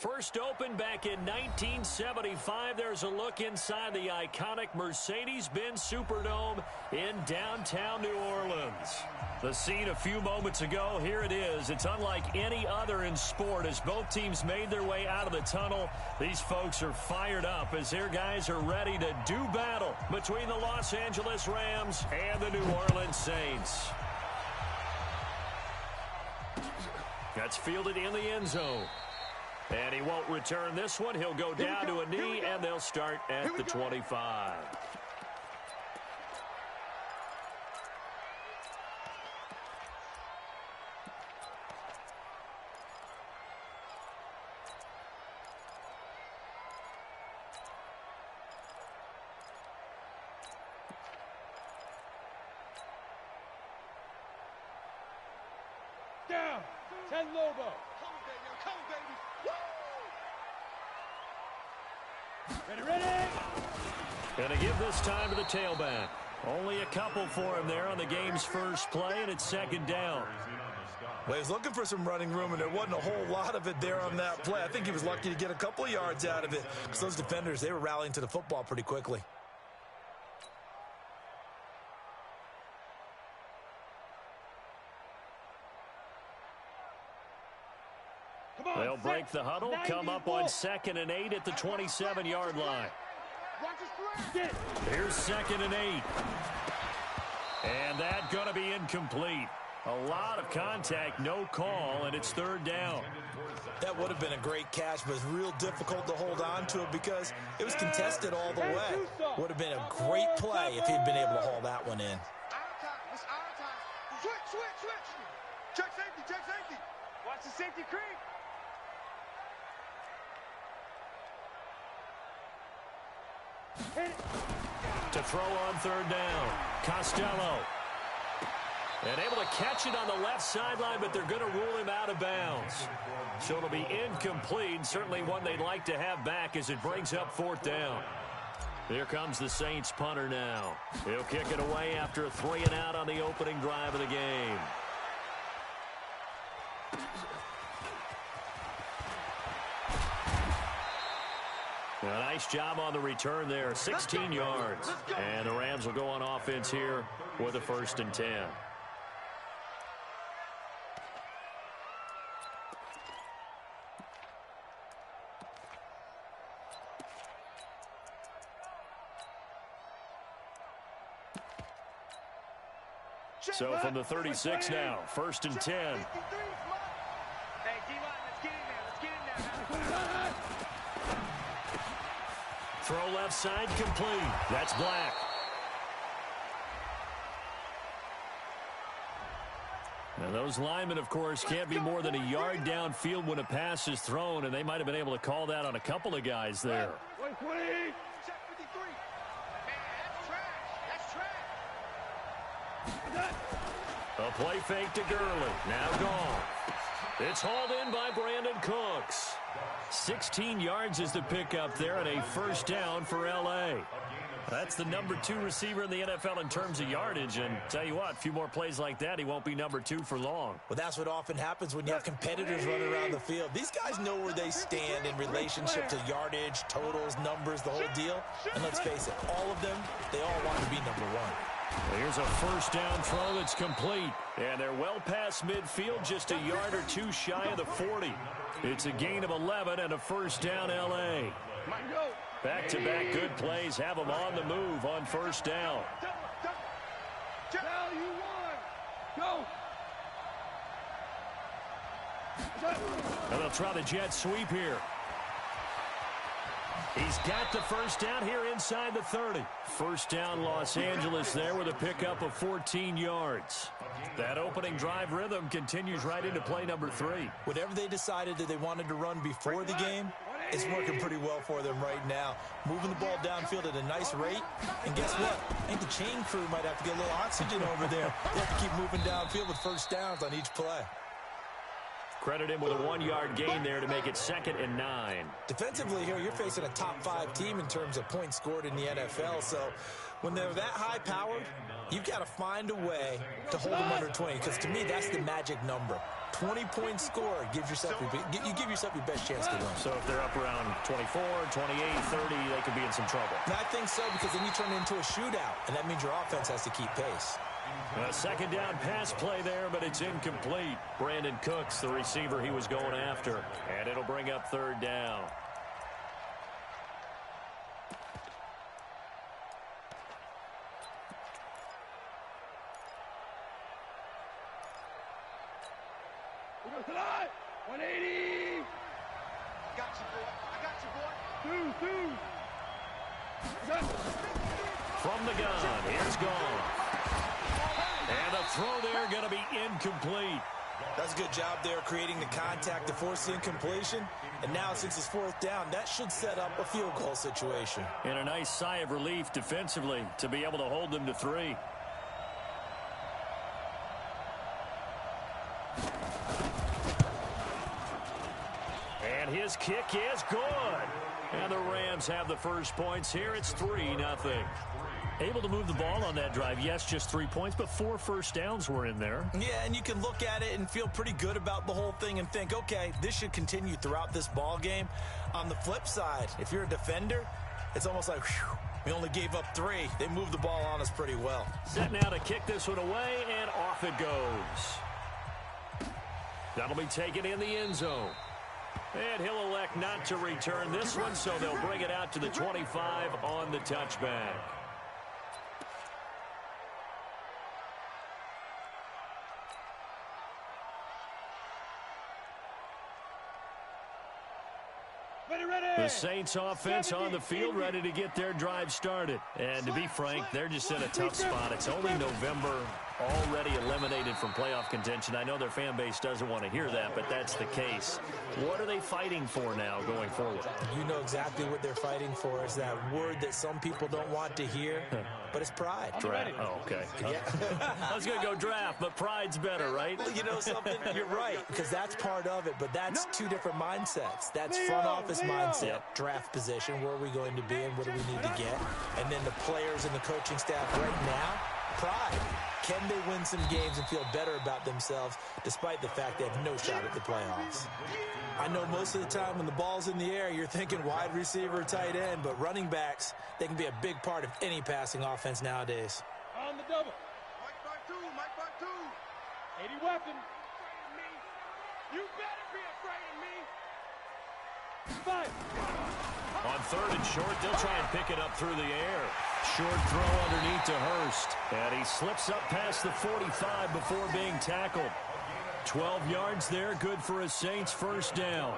First opened back in 1975. There's a look inside the iconic Mercedes-Benz Superdome in downtown New Orleans. The scene a few moments ago, here it is. It's unlike any other in sport as both teams made their way out of the tunnel. These folks are fired up as their guys are ready to do battle between the Los Angeles Rams and the New Orleans Saints. That's fielded in the end zone. And he won't return this one. He'll go down to a knee, and they'll start at the 25. Down. 10 Lobo. Ready. Going to give this time to the tailback. Only a couple for him there on the game's first play, and it's second down. Well, he was looking for some running room, and there wasn't a whole lot of it there on that play. I think he was lucky to get a couple of yards out of it because those defenders, they were rallying to the football pretty quickly. They'll break the huddle, come up on 2nd and 8 at the 27-yard line. Here's 2nd and 8. And that's going to be incomplete. A lot of contact, no call, and it's 3rd down. That would have been a great catch, but it's real difficult to hold on to it because it was contested all the way. Would have been a great play if he'd been able to haul that one in. Switch. Check safety. Watch the safety creep. To throw on 3rd down, Costello. And able to catch it on the left sideline, but they're going to rule him out of bounds. So it'll be incomplete, certainly one they'd like to have back as it brings up 4th down. Here comes the Saints punter now. He'll kick it away after a 3 and out on the opening drive of the game. A nice job on the return there, 16 yards. And the Rams will go on offense here with a 1st and 10. So from the 36 now, 1st and 10. Hey, D-line, let's get in there now. Throw left side complete. That's Black. Now those linemen, of course, can't be more than a yard downfield when a pass is thrown, and they might have been able to call that on a couple of guys there. Check 53. Man, that's trash. A play fake to Gurley. Now gone. It's hauled in by Brandon Cooks. 16 yards is the pickup there, and a 1st down for L.A. That's the number 2 receiver in the NFL in terms of yardage, and tell you what, a few more plays like that, he won't be number 2 for long. Well, that's what often happens when you have competitors running around the field. These guys know where they stand in relationship to yardage, totals, numbers, the whole deal. And let's face it, all of them, they all want to be number 1. Here's a 1st down throw that's complete. And they're well past midfield, just a yard or 2 shy of the 40. It's a gain of 11 and a 1st down L.A. Back-to-back good plays have them on the move on 1st down. Go. And they'll try the jet sweep here. He's got the 1st down here inside the 30. 1st down Los Angeles there with a pickup of 14 yards. That opening drive rhythm continues right into play number 3. Whatever they decided that they wanted to run before the game, it's working pretty well for them right now. Moving the ball downfield at a nice rate. And guess what? I think the chain crew might have to get a little oxygen over there. They have to keep moving downfield with 1st downs on each play. Credit him with a 1-yard gain there to make it 2nd and 9. Defensively here, you're facing a top 5 team in terms of points scored in the NFL, so When they're that high-powered, you've got to find a way to hold them under 20, because to me, that's the magic number. 20-point score gives yourself you give yourself your best chance to win. So if they're up around 24, 28, 30, they could be in some trouble. And I think so, because then you turn it into a shootout, and that means your offense has to keep pace. A second down pass play there, but it's incomplete. Brandon Cooks, the receiver he was going after. And it'll bring up third down. Tonight, 180. I got you, boy. Two. From the gun, here's gone. And a throw there going to be incomplete. That's a good job there creating the contact to force the incompletion. And now, since it's fourth down, that should set up a field goal situation. And a nice sigh of relief defensively to be able to hold them to 3. And his kick is good. And the Rams have the first points here. It's 3-0. Able to move the ball on that drive. Yes, just 3 points, but 4 first downs were in there. Yeah, and you can look at it and feel pretty good about the whole thing and think, okay, this should continue throughout this ball game. On the flip side, if you're a defender, it's almost like, whew, we only gave up 3. They moved the ball on us pretty well. Set now to kick this one away, and off it goes. That'll be taken in the end zone. And he'll elect not to return this one, so they'll bring it out to the 25 on the touchback. The Saints offense on the field, ready to get their drive started. And to be frank, they're just in a tough spot. It's only November, already eliminated from playoff contention. I know their fan base doesn't want to hear that, but that's the case. What are they fighting for now going forward? You know exactly what they're fighting for. Is that word that some people don't want to hear, but it's pride. Draft. Oh, okay. Yeah. I was going to go draft, but pride's better, right? Well, you know something? You're right, because that's part of it, but that's 2 different mindsets. That's front office mindset, draft position, where are we going to be and what do we need to get? And then the players and the coaching staff right now, pride. Can they win some games and feel better about themselves despite the fact they have no shot at the playoffs? I know most of the time when the ball's in the air, you're thinking wide receiver, tight end, but running backs, they can be a big part of any passing offense nowadays. On the double. Mike by two. 80 weapon. You better be afraid of me. 5. On third and short, they'll try and pick it up through the air. Short throw underneath to Hurst. And he slips up past the 45 before being tackled. 12 yards there, good for a Saints first down.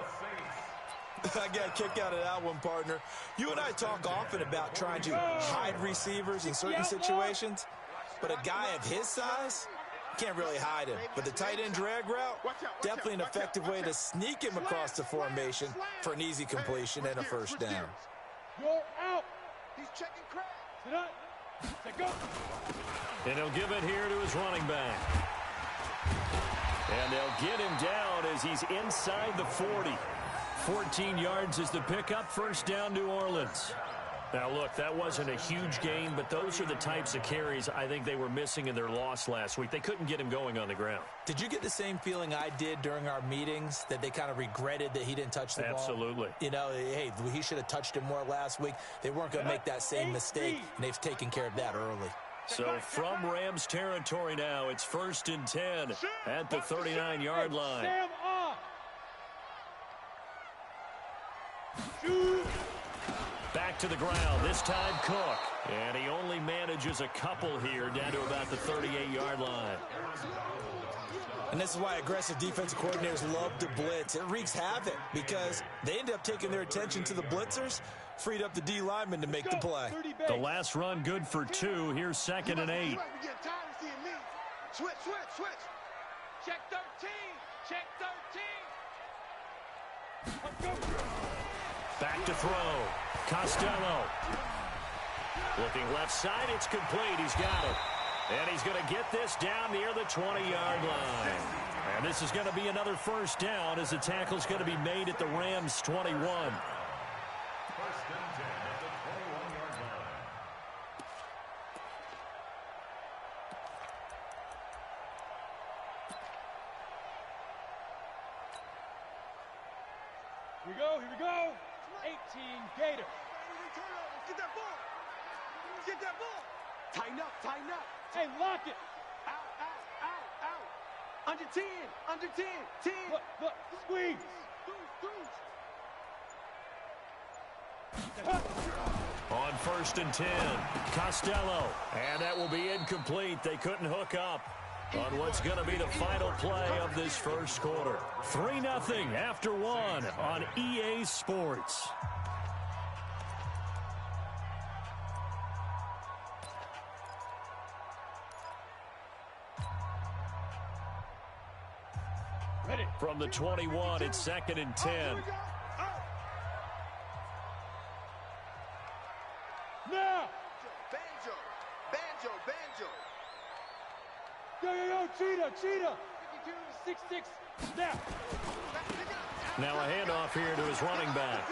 I got a kick out of that one, partner. You and I talk often about trying to hide receivers in certain situations, but a guy of his size can't really hide him. But the tight end drag route, definitely an effective way to sneak him across the formation for an easy completion and a first down. You're out. He's checking crap. Go. And he'll give it here to his running back. And they'll get him down as he's inside the 40. 14 yards is the pickup. First down, New Orleans. Now, look, that wasn't a huge gain, but those are the types of carries I think they were missing in their loss last week. They couldn't get him going on the ground. Did you get the same feeling I did during our meetings, that they kind of regretted that he didn't touch the ball? Absolutely. You know, hey, he should have touched him more last week. They weren't going to make that same mistake, and they've taken care of that early. So from Rams territory now, it's 1st and 10 at the 39-yard line. Back to the ground, this time Cook. And he only manages a couple here down to about the 38-yard line. And this is why aggressive defensive coordinators love to blitz. It wreaks havoc because they end up taking their attention to the blitzers, freed up the D lineman to make the play. The last run good for 2. Here's 2nd and 8. Switch. Check 13. Check 13. Back to throw. Costello. Looking left side, it's complete. He's got it. And he's going to get this down near the 20-yard line. And this is going to be another first down as the tackle's going to be made at the Rams' 21. Here we go. 18 Gators. Get that ball. Get that ball. Tighten up. Hey, lock it. Out. Under 10. 10. Look, squeeze. On 1st and 10, Costello. And that will be incomplete. They couldn't hook up on what's going to be the final play of this first quarter. 3-0 after 1 on EA Sports. Ready. From the 21, it's 2nd and 10. Now. Banjo. Yo, cheetah. 6-6, snap. Now a handoff here to his running back.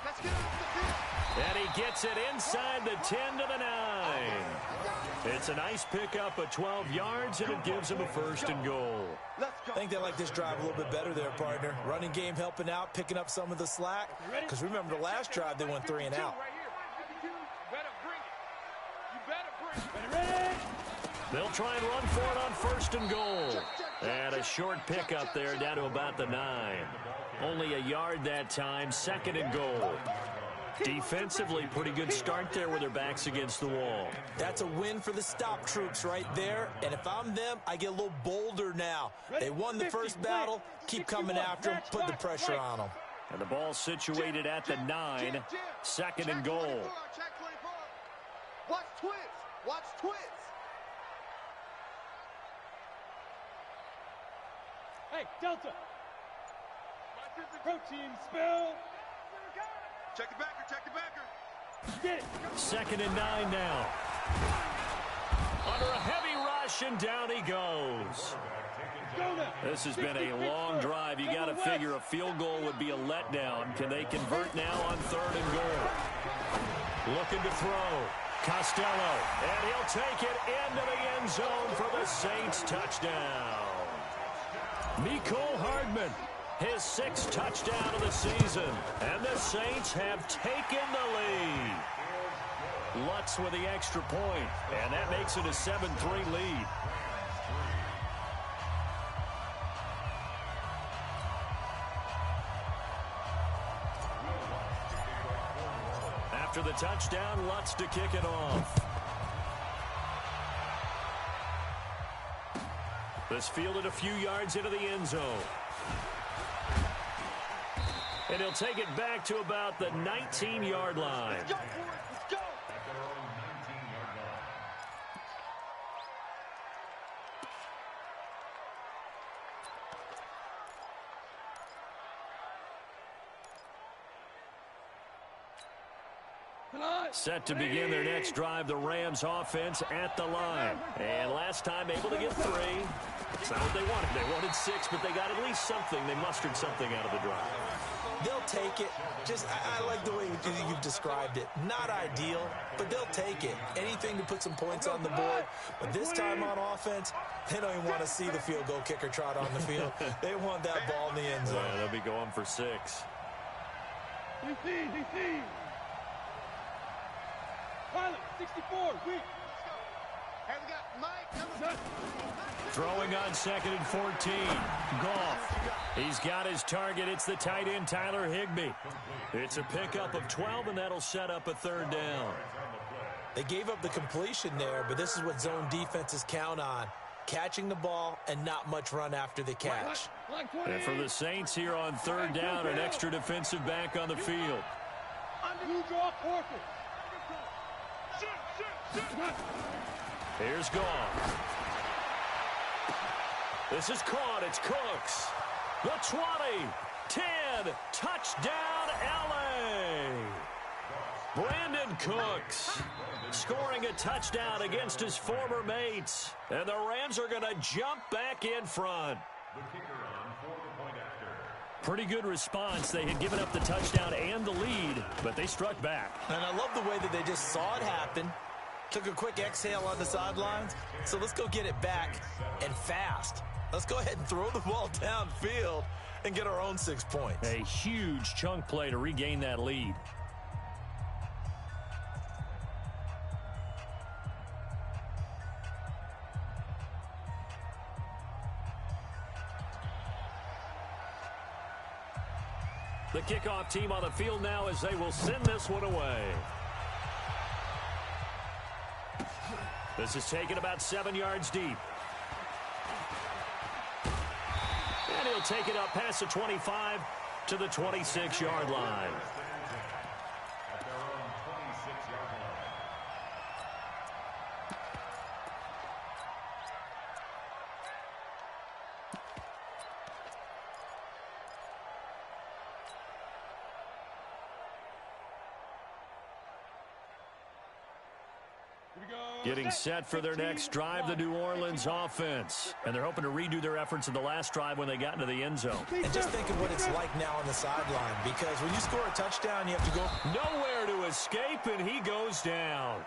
Let's get off the field. And he gets it inside the 10 to the 9. It's a nice pickup of 12 yards, and it gives him a 1st and goal. I think they like this drive a little bit better there, partner. Running game helping out, picking up some of the slack. Because remember the last drive, they went 3 and out. They'll try and run for it on 1st and goal. And a short pickup there down to about the 9. Only a yard that time, 2nd and goal. Defensively, pretty good start there with their backs against the wall. That's a win for the stop troops right there. And if I'm them, I get a little bolder now. They won the first battle. Keep coming after them. Put the pressure on them. And the ball situated at the 9. 2nd and goal. Watch twins. Hey, Delta. Protein spill. Check the backer. Get it. 2nd and 9 now. Under a heavy rush, and down he goes. This has been a long drive. You got to figure a field goal would be a letdown. Can they convert now on 3rd and goal? Looking to throw. Costello, and he'll take it into the end zone for the Saints touchdown. Mecole Hardman, his 6th touchdown of the season, and the Saints have taken the lead. Lutz with the extra point, and that makes it a 7-3 lead. After the touchdown, Lutz to kick it off. This fielded a few yards into the end zone. And he'll take it back to about the 19-yard line. Let's go. Set to begin their next drive, the Rams offense at the line. And last time able to get 3. It's not what they wanted. They wanted 6, but they got at least something. They mustered something out of the drive. They'll take it. I like the way you've described it. Not ideal, but they'll take it. Anything to put some points on the board. But this time on offense, they don't even want to see the field goal kicker trot on the field. They want that ball in the end zone. Yeah, they'll be going for 6. DC. Pilot, 64, weak. Hey, we got Mike, number 5. Throwing on 2nd and 14. Goff. He's got his target. It's the tight end, Tyler Higbee. It's a pickup of 12, and that'll set up a 3rd down. They gave up the completion there, but this is what zone defenses count on. Catching the ball and not much run after the catch. And for the Saints here on 3rd down, an extra defensive back on the field. You draw Corker. Here's Goff. This is caught. It's Cooks. The 20, 10, touchdown LA. Brandon Cooks scoring a touchdown against his former mates. And the Rams are going to jump back in front. Pretty good response. They had given up the touchdown and the lead, but they struck back. And I love the way that they just saw it happen. Took a quick exhale on the sidelines. So let's go get it back and fast. Let's go ahead and throw the ball downfield and get our own 6 points. A huge chunk play to regain that lead. The kickoff team on the field now as they will send this one away. This is taken about 7 yards deep. And he'll take it up past the 25 to the 26-yard line. Getting set for their next drive, the New Orleans offense. And they're hoping to redo their efforts in the last drive when they got into the end zone. And just think of what it's like now on the sideline, because when you score a touchdown, you have to go nowhere to escape, and he goes down.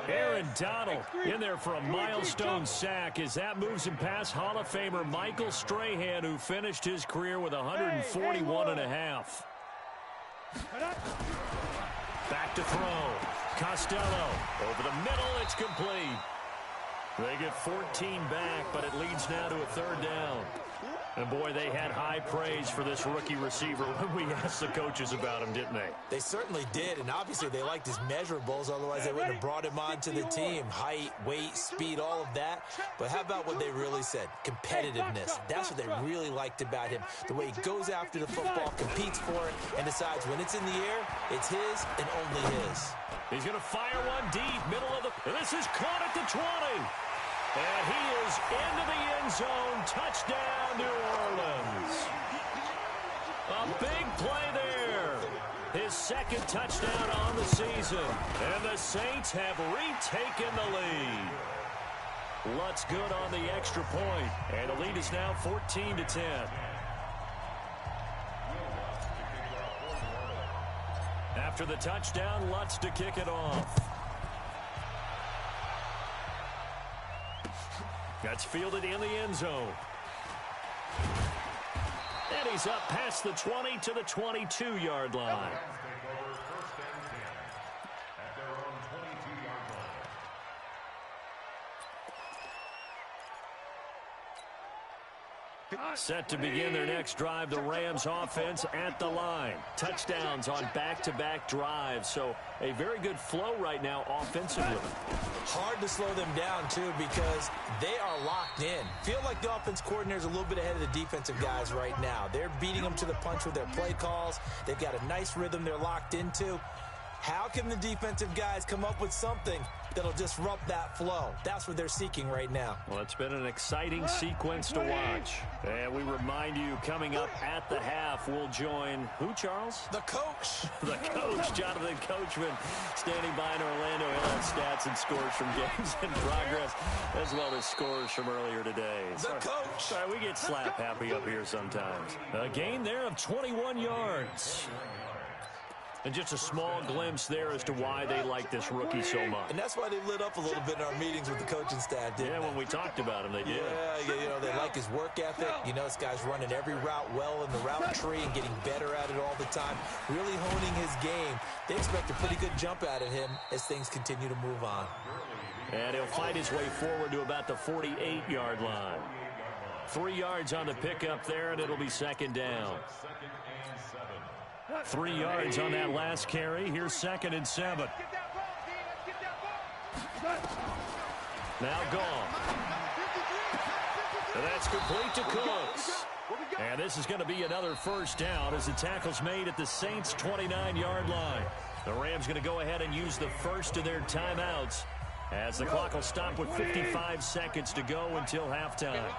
Aaron Donald in there for a milestone sack as that moves him past Hall of Famer Michael Strahan, who finished his career with 141.5. Back to throw. Costello over the middle. It's complete. They get 14 back, but it leads now to a third down. And, boy, they had high praise for this rookie receiver when we asked the coaches about him, didn't they? They certainly did, and obviously they liked his measurables. Otherwise, they wouldn't have brought him onto the team. Height, weight, speed, all of that. But how about what they really said? Competitiveness. That's what they really liked about him. The way he goes after the football, competes for it, and decides when it's in the air, it's his and only his. He's going to fire one deep, middle of the... And this is caught at the 20. And he is into the end zone. Touchdown, New Orleans. A big play there. His second touchdown on the season. And the Saints have retaken the lead. Lutz good on the extra point. And the lead is now 14-10. After the touchdown, Lutz to kick it off. That's fielded in the end zone. And he's up past the 20 to the 22-yard line. Set to begin their next drive, the Rams offense at the line. Touchdowns on back-to-back drives, so a very good flow right now offensively. Hard to slow them down, too, because they are locked in. Feel like the offense coordinator's a little bit ahead of the defensive guys right now. They're beating them to the punch with their play calls. They've got a nice rhythm they're locked into. How can the defensive guys come up with something that'll disrupt that flow? That's what they're seeking right now. Well, it's been an exciting sequence to watch. And we remind you, coming up at the half, we'll join who, Charles? The coach. The coach, Jonathan Coachman, standing by in Orlando. He'll have stats and scores from games in progress, as well as scores from earlier today. The coach. Sorry, we get slap happy up here sometimes. A gain there of 21 yards. And just a small glimpse there as to why they like this rookie so much. And that's why they lit up a little bit in our meetings with the coaching staff, didn't they? When we talked about him, they did. Yeah, you know, they like his work ethic. You know, this guy's running every route well in the route tree and getting better at it all the time, really honing his game. They expect a pretty good jump out of him as things continue to move on. And he'll fight his way forward to about the 48-yard line. 3 yards on the pickup there, and it'll be second down. 3 yards on that last carry. Here's 2nd and 7. Now gone. And that's complete to Cooks. And this is going to be another first down as the tackle's made at the Saints' 29-yard line. The Rams going to go ahead and use the first of their timeouts as the clock will stop with 55 seconds to go until halftime.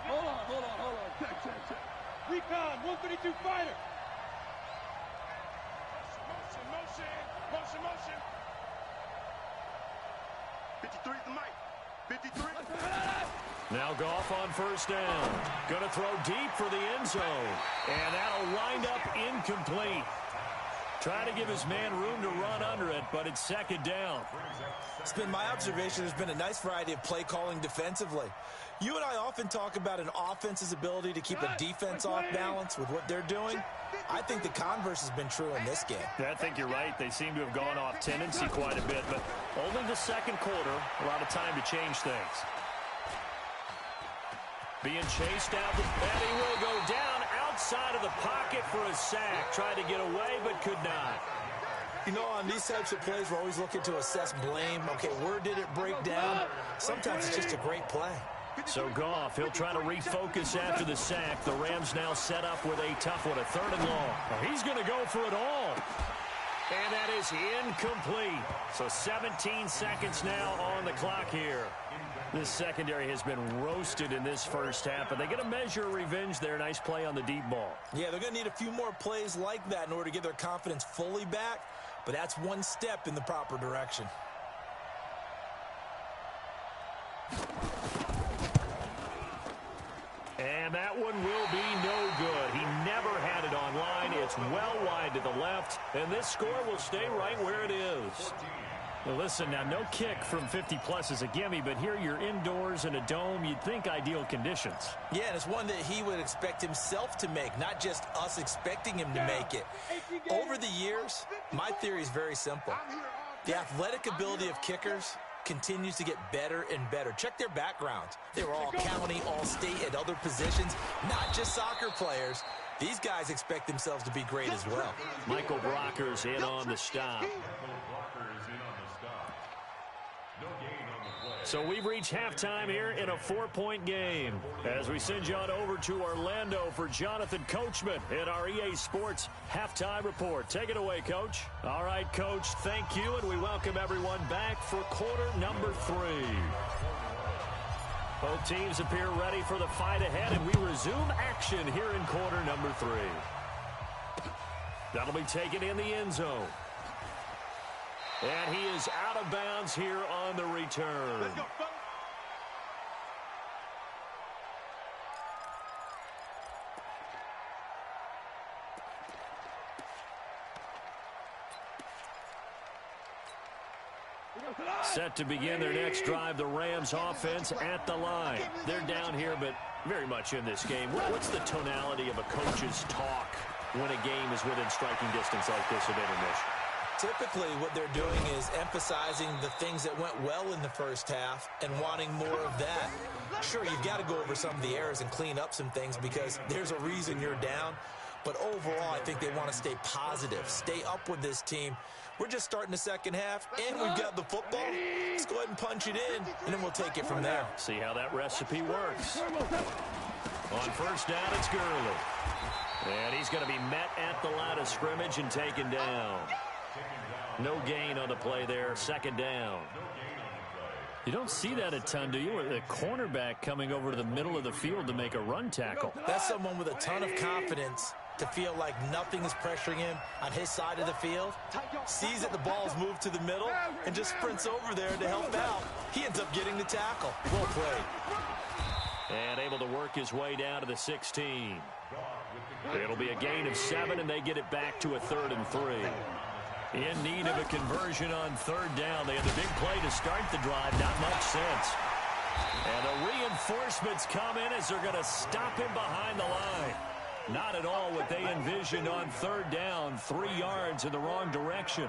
Hold on. Recon, 132 fighter. Motion. 53 at the mic. 53. Now Goff on first down. Going to throw deep for the end zone. And that'll wind up incomplete. Trying to give his man room to run under it, but it's second down. It's been my observation there's been a nice variety of play calling defensively. You and I often talk about an offense's ability to keep a defense off balance with what they're doing. I think the converse has been true in this game. Yeah, I think you're right. They seem to have gone off tendency quite a bit, but only the second quarter, a lot of time to change things. Being chased out, and he will go down outside of the pocket for a sack. Tried to get away, but could not. You know, on these types of plays, we're always looking to assess blame. Okay, where did it break down? Sometimes it's just a great play. So Goff, he'll try to refocus after the sack. The Rams now set up with a tough one, a 3rd and long. He's going to go for it all. And that is incomplete. So 17 seconds now on the clock here. This secondary has been roasted in this first half, but they get a measure of revenge there. Nice play on the deep ball. Yeah, they're going to need a few more plays like that in order to get their confidence fully back, but that's one step in the proper direction. And that one will be no good. He never had it on line. It's well wide to the left, and this score will stay right where it is. Well, listen, now no kick from 50-plus is a gimme, but here you're indoors in a dome. You'd think ideal conditions. Yeah, and it's one that he would expect himself to make, not just us expecting him to make it. Over the years, my theory is very simple. The athletic ability of kickers continues to get better and better. Check their backgrounds. They were all county, all state, at other positions, not just soccer players. These guys expect themselves to be great as well. Michael Brocker's in on the stop. So we've reached halftime here in a 4-point game as we send you on over to Orlando for Jonathan Coachman in our EA Sports Halftime Report. Take it away, Coach. All right, Coach, thank you, and we welcome everyone back for quarter number 3. Both teams appear ready for the fight ahead, and we resume action here in quarter number 3. That'll be taken in the end zone. And he is out of bounds here on the return. Let's go, folks. Set to begin their next drive, the Rams offense at the line. They're down here, but very much in this game. What's the tonality of a coach's talk when a game is within striking distance like this at intermission? Typically, what they're doing is emphasizing the things that went well in the first half and wanting more of that. Sure, you've got to go over some of the errors and clean up some things because there's a reason you're down. But overall, I think they want to stay positive, stay up with this team. We're just starting the second half, and we've got the football. Let's go ahead and punch it in, and then we'll take it from there. See how that recipe works. On first down, it's Gurley. And he's going to be met at the line of scrimmage and taken down. No gain on the play there, second down. You don't see that a ton, do you? The cornerback coming over to the middle of the field to make a run tackle. That's someone with a ton of confidence to feel like nothing is pressuring him on his side of the field. Sees that the ball's moved to the middle and just sprints over there to help out. He ends up getting the tackle. Well played. And able to work his way down to the 16. It'll be a gain of 7, and they get it back to a 3rd and 3. In need of a conversion on third down. They had the big play to start the drive. Not much sense. And the reinforcements come in as they're going to stop him behind the line. Not at all what they envisioned on third down. 3 yards in the wrong direction.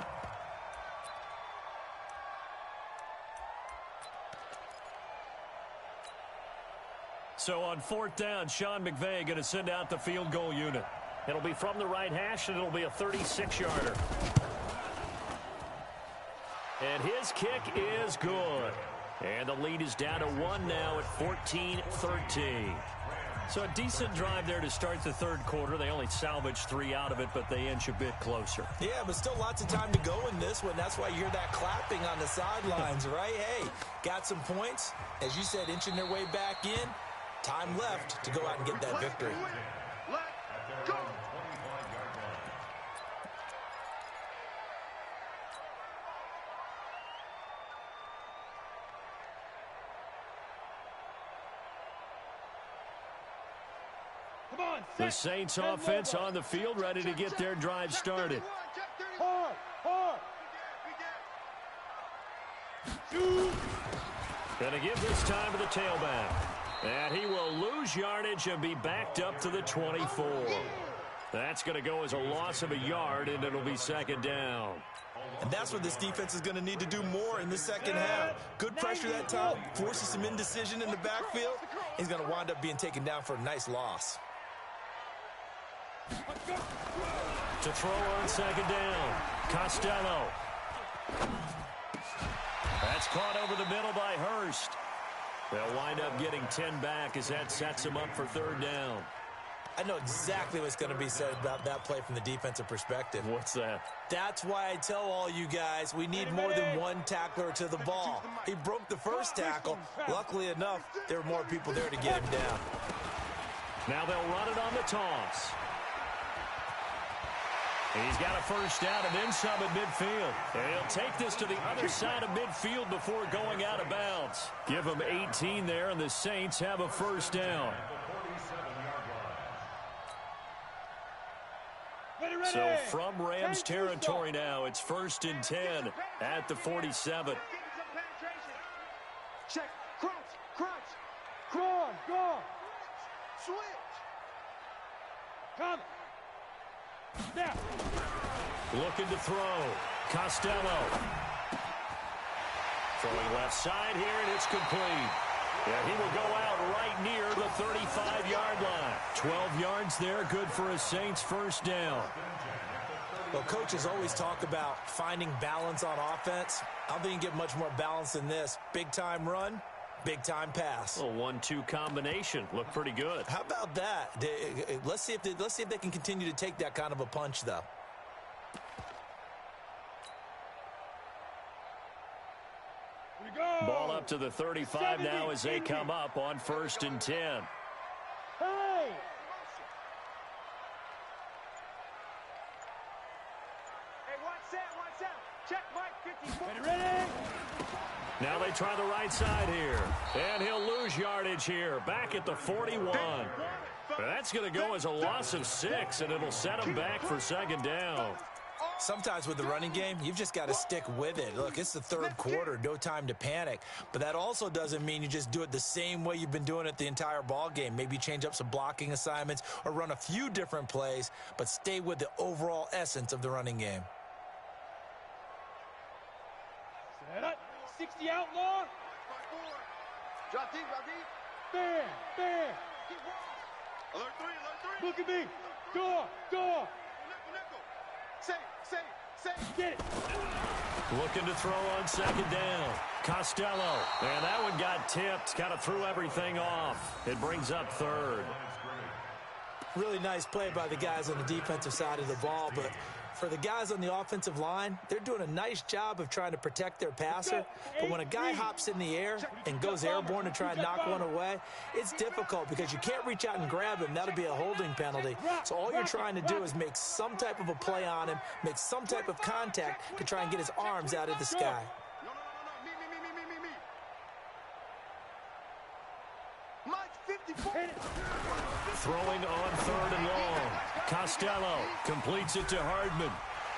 So on 4th down, Sean McVay going to send out the field goal unit. It'll be from the right hash, and it'll be a 36-yarder. And his kick is good. And the lead is down to 1 now at 14-13. So a decent drive there to start the third quarter. They only salvaged 3 out of it, but they inch a bit closer. Yeah, but still lots of time to go in this one. That's why you hear that clapping on the sidelines, right? Hey, got some points. As you said, inching their way back in. Time left to go out and get that victory. Let's go. The Saints offense on the field, ready to get their drive started. Gonna give this time to the tailback. And he will lose yardage and be backed up to the 24. That's going to go as a loss of a yard, and it'll be second down. And that's what this defense is going to need to do more in the second half. Good pressure that time, forces some indecision in the backfield. He's going to wind up being taken down for a nice loss. To throw on second down, Costello. That's caught over the middle by Hurst. They'll wind up getting 10 back as that sets him up for third down. I know exactly what's going to be said about that play from the defensive perspective. What's that? That's why I tell all you guys we need more than one tackler to the ball. He broke the first tackle. Luckily enough, there were more people there to get him down. Now they'll run it on the toss. He's got a first down and then some at midfield. And he'll take this to the other side of midfield before going out of bounds. Give him 18 there, and the Saints have a first down. So from Rams territory now, it's 1st and 10 at the 47. Check, crouch, go, switch. Come. Snap. Looking to throw. Costello. Throwing left side here, and it's complete. Yeah, he will go out right near the 35-yard line. 12 yards there, good for a Saints first down. Well, coaches always talk about finding balance on offense. I don't think you can get much more balance than this. Big-time run, big-time pass. A 1-2 combination. Looked pretty good. How about that? Let's see if they can continue to take that kind of a punch, though. Ball up to the 35 now as they come up on 1st and 10. Hey! Hey, one set. Check, Mike, 54. Ready? Now they try the right side here. And he'll lose yardage here. Back at the 41. That's going to go as a loss of 6, and it'll set him back for second down. Sometimes with the running game, you've just got to stick with it. Look, it's the third quarter, no time to panic. But that also doesn't mean you just do it the same way you've been doing it the entire ball game. Maybe change up some blocking assignments or run a few different plays, but stay with the overall essence of the running game. Set up. 60 outlaw. Drop deep. Bam. Alert three. Look at me. Door. Say. Get it. Looking to throw on second down. Costello. And that one got tipped. Kind of threw everything off. It brings up third. Really nice play by the guys on the defensive side of the ball, but for the guys on the offensive line, they're doing a nice job of trying to protect their passer. But when a guy hops in the air and goes airborne to try and knock one away, it's difficult because you can't reach out and grab him. That'll be a holding penalty. So all you're trying to do is make some type of a play on him, make some type of contact to try and get his arms out of the sky. No. Me. Mike, 54. Throwing on 3rd and long. Costello completes it to Hardman.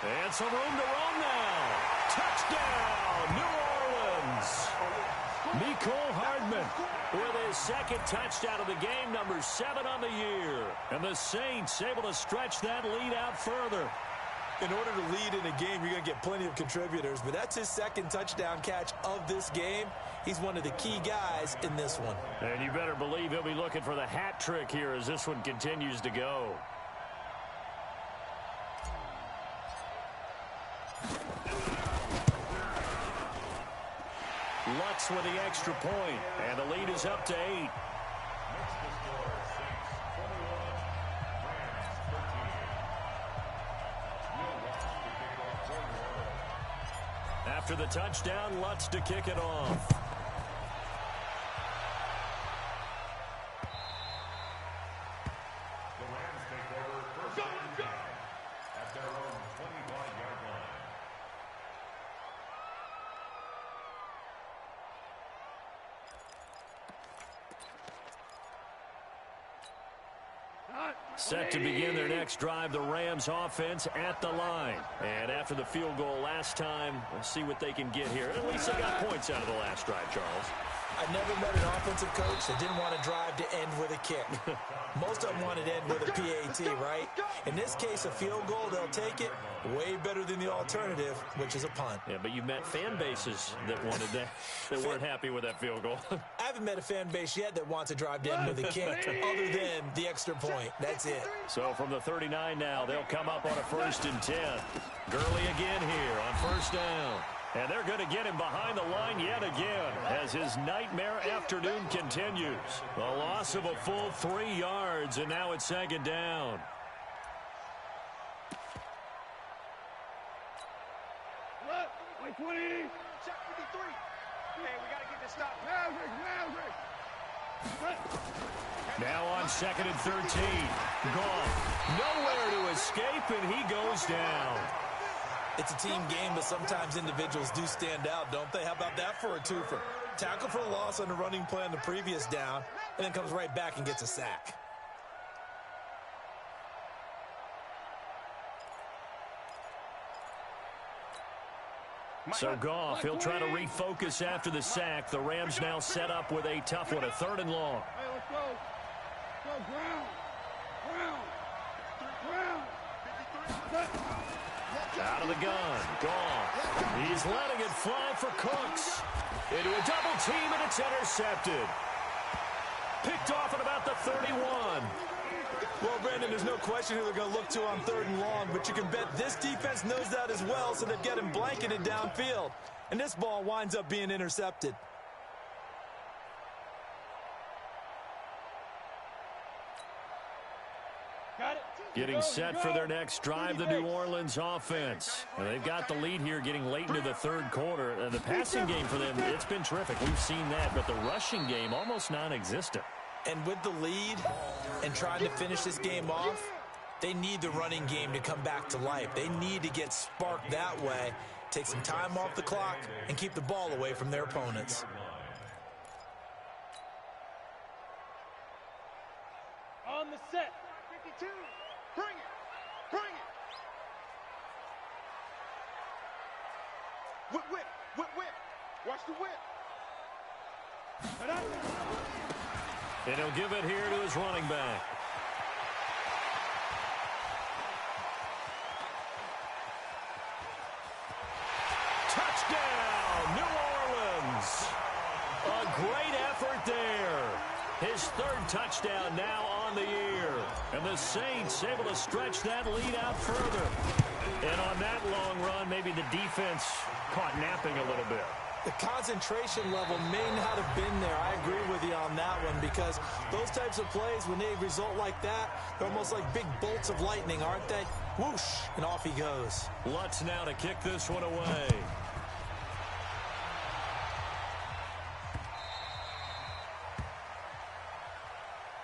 And some room to roam now. Touchdown, New Orleans. Mecole Hardman with his second touchdown of the game, number 7 on the year. And the Saints able to stretch that lead out further. In order to lead in a game, you're going to get plenty of contributors, but that's his second touchdown catch of this game. He's one of the key guys in this one. And you better believe he'll be looking for the hat trick here as this one continues to go. Lutz with the extra point, and the lead is up to 8. After the touchdown, Lutz to kick it off. Set to begin their next drive, the Rams offense at the line. And after the field goal last time, we'll see what they can get here. At least they got points out of the last drive, Charles. I never met an offensive coach that didn't want to drive to end with a kick. Most of them wanted to end with a PAT, right? In this case, a field goal, they'll take it. Way better than the alternative, which is a punt. Yeah, but you've met fan bases that wanted that, that weren't happy with that field goal. I haven't met a fan base yet that wants to drive to end with a kick, other than the extra point. That's it. So from the 39 now, they'll come up on a 1st and 10. Gurley again here on 1st down. And they're going to get him behind the line yet again as his nightmare afternoon continues. A loss of a full 3 yards, and now it's 2nd down. Like 20. Check 53. Hey, we got to get this stop. Now on 2nd and 13. Gone. Nowhere to escape, and he goes down. It's a team game, but sometimes individuals do stand out, don't they? How about that for a twofer? Tackle for a loss on the running play on the previous down, and then comes right back and gets a sack. So Goff, he'll try to refocus after the sack. The Rams now set up with a tough one, a 3rd and long. Hey, let's go. Let's go, ground. Out of the gun. Gone. He's letting it fly for Cooks. Into a double team, and it's intercepted. Picked off at about the 31. Well, Brandon, there's no question who they're going to look to on 3rd and long, but you can bet this defense knows that as well, so they've got him blanketed downfield. And this ball winds up being intercepted. Getting set for their next drive, the New Orleans offense. And they've got the lead here getting late into the 3rd quarter. And the passing game for them, it's been terrific. We've seen that, but the rushing game almost non-existent. And with the lead and trying to finish this game off, they need the running game to come back to life. They need to get sparked that way, take some time off the clock, and keep the ball away from their opponents. On the set. 52. Bring it. Bring it. Whip, whip, whip, whip. Watch the whip. And he'll give it here to his running back. Touchdown, New Orleans. A great effort there. His 3rd touchdown now on the year. And the Saints able to stretch that lead out further. And on that long run, maybe the defense caught napping a little bit. The concentration level may not have been there. I agree with you on that one, because those types of plays, when they result like that, they're almost like big bolts of lightning, aren't they? Whoosh, and off he goes. Lutz now to kick this one away.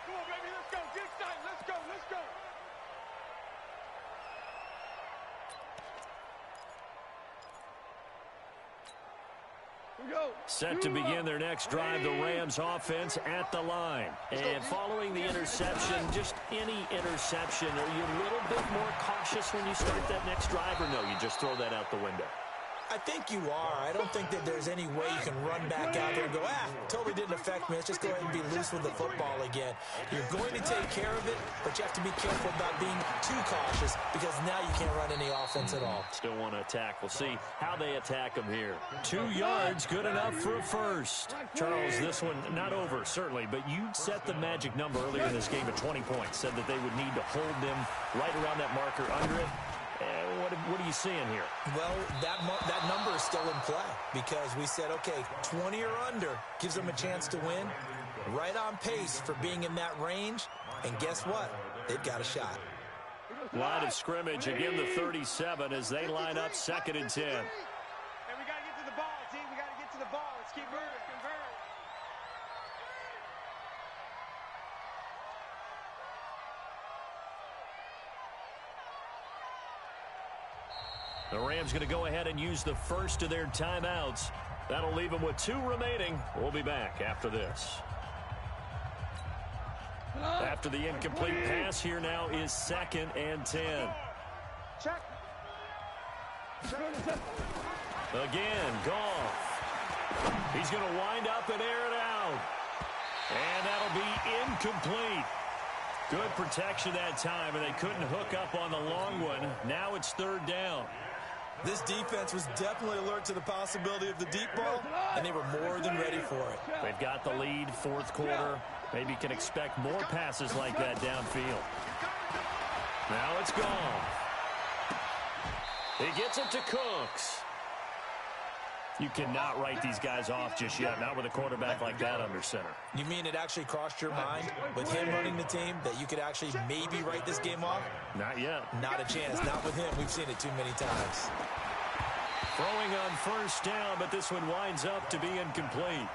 Come on, baby, let's go. Get excited. Let's go. Let's go. Set to begin their next drive, the Rams offense at the line. And following the interception, just any interception, are you a little bit more cautious when you start that next drive, or no, you just throw that out the window? I think you are. I don't think that there's any way you can run back out there and go, totally didn't affect me. Let's just go ahead and be loose with the football again. You're going to take care of it, but you have to be careful about being too cautious, because now you can't run any offense at all. Still want to attack. We'll see how they attack them here. 2 yards, good enough for a 1st. Charles, this one not over, certainly, but you set the magic number earlier in this game at 20 points. Said that they would need to hold them right around that marker under it. What are you seeing here? Well, that number is still in play, because we said, okay, 20 or under gives them a chance to win. Right on pace for being in that range. And guess what? They've got a shot. Line of scrimmage, again the 37 as they line up 2nd and 10. Hey, we got to get to the ball, team. We got to get to the ball. Let's keep moving. Convert. The Rams going to go ahead and use the first of their timeouts. That'll leave them with 2 remaining. We'll be back after this. After after the incomplete pass. Here now is 2nd and 10. Check. Again, Goff. He's going to wind up and air it out. And that'll be incomplete. Good protection that time, and they couldn't hook up on the long one. Now it's 3rd down. This defense was definitely alert to the possibility of the deep ball, and they were more than ready for it. They've got the lead, 4th quarter. Maybe you can expect more passes like that downfield. Now it's gone. He gets it to Cooks. You cannot write these guys off just yet, not with a quarterback like that under center. You mean it actually crossed your mind with him running the team that you could actually maybe write this game off? Not yet. Not a chance. Not with him. We've seen it too many times. Throwing on 1st down, but this one winds up to be incomplete.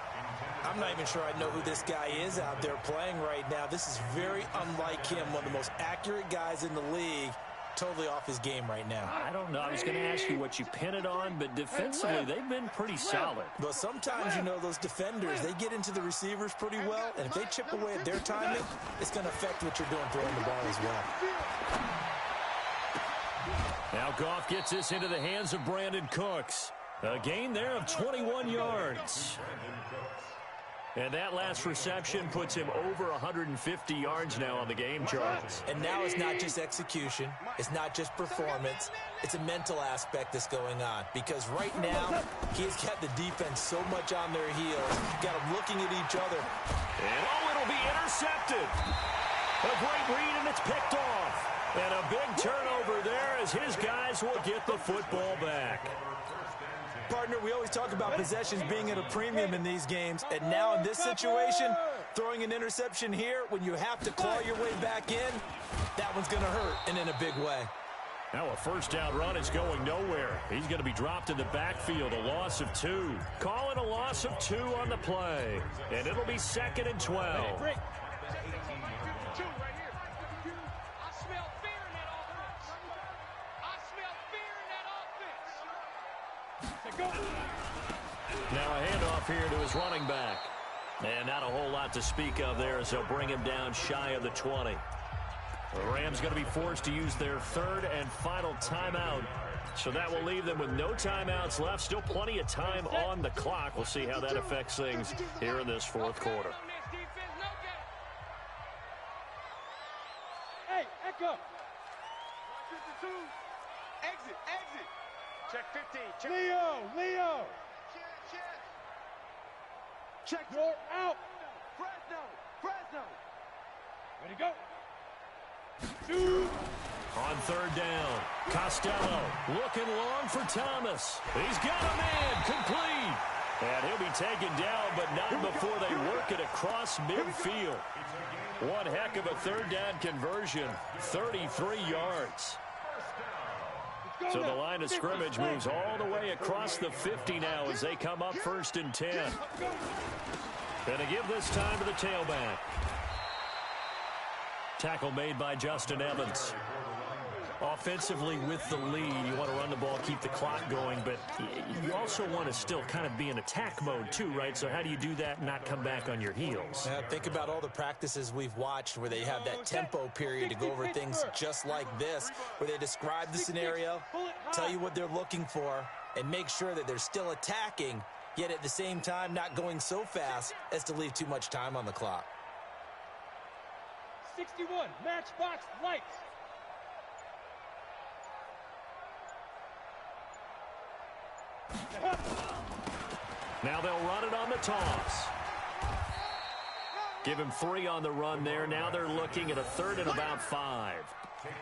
I'm not even sure I know who this guy is out there playing right now. This is very unlike him, one of the most accurate guys in the league. Totally off his game right now. I don't know. I was going to ask you what you pin it on, but defensively, they've been pretty solid. But sometimes, you know, those defenders, they get into the receivers pretty well, and if they chip away at their timing, it's going to affect what you're doing throwing the ball as well. Now Goff gets this into the hands of Brandon Cooks. A gain there of 21 yards. And that last reception puts him over 150 yards now on the game charts. And now it's not just execution. It's not just performance. It's a mental aspect that's going on. Because right now, he's got the defense so much on their heels. Got them looking at each other. And it'll be intercepted. A great read, and it's picked off. And a big turnover there as his guys will get the football back. Partner, we always talk about possessions being at a premium in these games, and now in this situation, throwing an interception here when you have to claw your way back in, that one's going to hurt, and in a big way. Now a 1st down run is going nowhere. He's going to be dropped in the backfield, a loss of 2. Call it a loss of 2 on the play, and it'll be 2nd and 12. Now a handoff here to his running back. And not a whole lot to speak of there as they'll bring him down shy of the 20. The Rams going to be forced to use their 3rd and final timeout. So that will leave them with no timeouts left. Still plenty of time on the clock. We'll see how that affects things here in this 4th quarter. Hey, Echo. 52. Exit. Check 15. Check. Leo. Check. You're out. Fresno. Ready to go. Shoot. On 3rd down, Costello looking long for Thomas. He's got a man complete. And he'll be taken down, but not before they work it across midfield. One heck of a 3rd down conversion, 33 yards. So the line of scrimmage moves all the way across the 50 now as they come up 1st and 10. And to give this time to the tailback. Tackle made by Justin Evans. Offensively with the lead, you want to run the ball, keep the clock going, but you also want to still kind of be in attack mode too, right? So how do you do that and not come back on your heels? Yeah, think about all the practices we've watched where they have that tempo period to go over things just like this, where they describe the scenario, tell you what they're looking for, and make sure that they're still attacking, yet at the same time not going so fast as to leave too much time on the clock. 61, matchbox lights. Now they'll run it on the toss. Give him 3 on the run there. Now they're looking at a 3rd and about 5.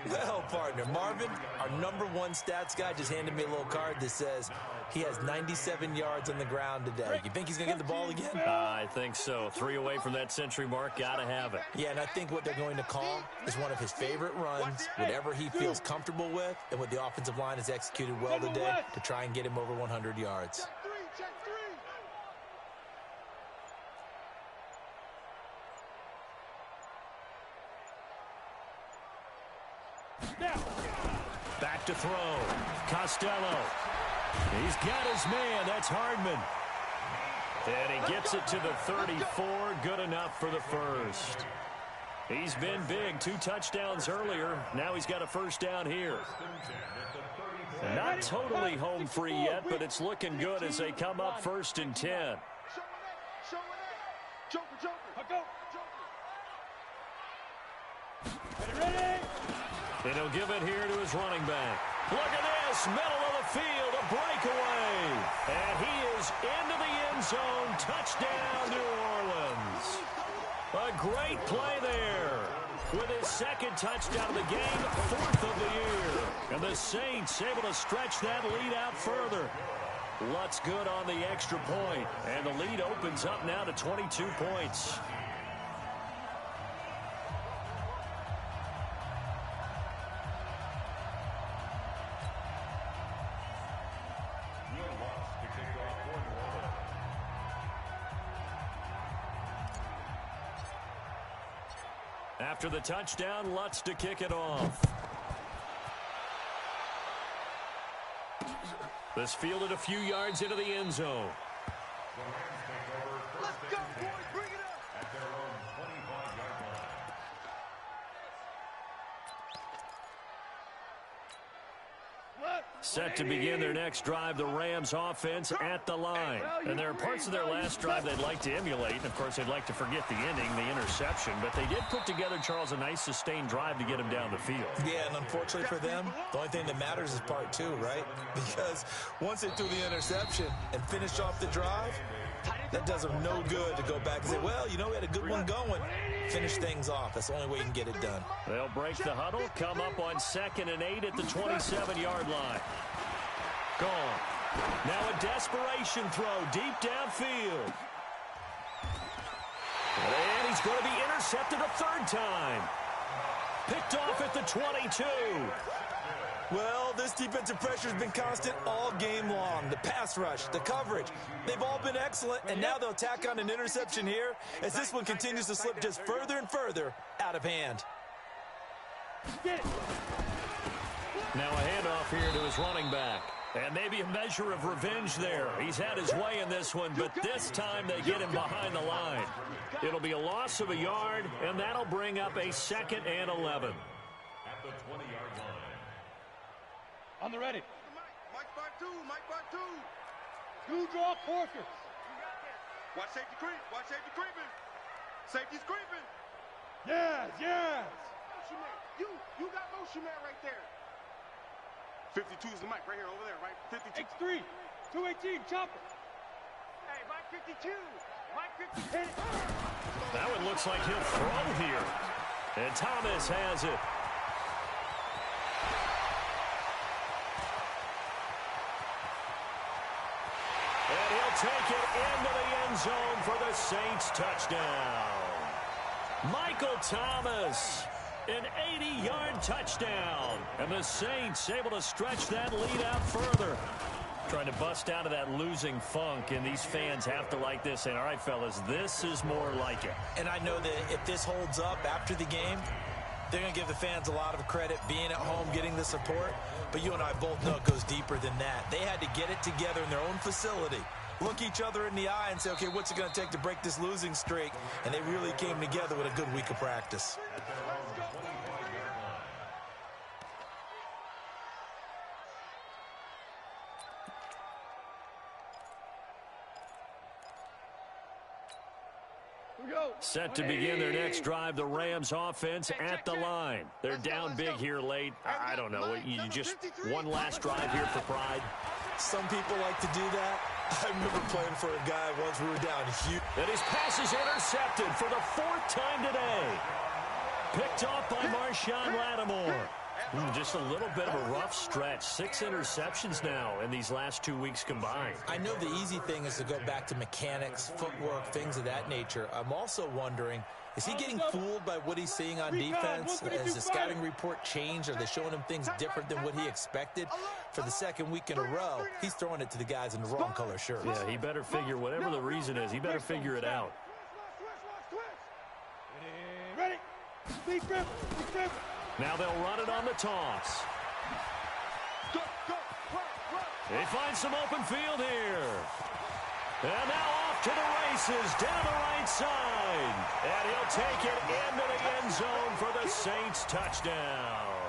Well, partner, Marvin, our #1 stats guy, just handed me a little card that says he has 97 yards on the ground today. You think he's going to get the ball again? I think so. 3 away from that century mark. Got to have it. Yeah, and I think what they're going to call is one of his favorite runs, whatever he feels comfortable with, and what the offensive line has executed well today to try and get him over 100 yards. Check 3. Back to throw. Costello. He's got his man. That's Hardman. And he gets it to the 34. Good enough for the 1st. He's been big. 2 touchdowns earlier. Now he's got a first down here. Not totally home free yet, but it's looking good as they come up 1st and 10. And he'll give it here to his running back. Look at this, middle of the field, a breakaway. And he is into the end zone. Touchdown, New Orleans. A great play there. With his 2nd touchdown of the game, 4th of the year. And the Saints able to stretch that lead out further. Lutz good on the extra point. And the lead opens up now to 22 points. After the touchdown, Lutz to kick it off. This fielded a few yards into the end zone. Let's go, boys. Bring it up. At their own 25-yard line. Set to begin their next drive, the Rams offense at the line. And there are parts of their last drive they'd like to emulate. And, of course, they'd like to forget the ending, the interception. But they did put together, Charles, a nice sustained drive to get him down the field. Yeah, and unfortunately for them, the only thing that matters is part 2, right? Because once they threw the interception and finished off the drive, that does them no good to go back and say, well, you know, we had a good one going. Finish things off. That's the only way you can get it done. They'll break the huddle, come up on 2nd and 8 at the 27-yard line. Gone. Now a desperation throw deep downfield. And he's going to be intercepted a 3rd time. Picked off at the 22. Well, this defensive pressure has been constant all game long. The pass rush, the coverage, they've all been excellent, and now they'll tack on an interception here as this one continues to slip just further and further out of hand. Now a handoff here to his running back. And maybe a measure of revenge there. He's had his way in this one, but this time they get him behind the line. It'll be a loss of a yard, and that'll bring up a 2nd and 11. At the 20-yard line. On the ready. Mike by 2. Mike by 2. Two draw Porkers. Watch safety creep. Watch safety creeping. Safety's creeping. Yes, yes. Motion man. You got motion man right there. 52 is the mic right here, over there, right? 52. X3. 218. Chopper. Hey, Mike 52. Mike 52. Hit it. That one looks like he'll throw here. And Thomas has it. And he'll take it into the end zone for the Saints touchdown. Michael Thomas, an 80-yard touchdown. And the Saints able to stretch that lead out further. Trying to bust out of that losing funk, and these fans have to like this. And all right, fellas, this is more like it. And I know that if this holds up after the game, they're going to give the fans a lot of credit being at home, getting the support. But you and I both know it goes deeper than that. They had to get it together in their own facility, look each other in the eye and say, okay, what's it going to take to break this losing streak? And they really came together with a good week of practice. Set to begin their next drive, the Rams offense at the line. They're down big here late. I don't know. You just one last drive here for pride. Some people like to do that. I remember playing for a guy once we were down huge. And his pass is intercepted for the 4th time today. Picked off by Marshawn Lattimore. Just a little bit of a rough stretch. 6 interceptions now in these last 2 weeks combined. I know the easy thing is to go back to mechanics, footwork, things of that nature. I'm also wondering, is he getting fooled by what he's seeing on defense? Has the scouting report changed? Are they showing him things different than what he expected? For the 2nd week in a row, he's throwing it to the guys in the wrong color shirts. Yeah, he better figure, whatever the reason is, he better figure it out. Ready. Speed grip. Now they'll run it on the toss. They find some open field here. And now off to the races down the right side. And he'll take it into the end zone for the Saints touchdown.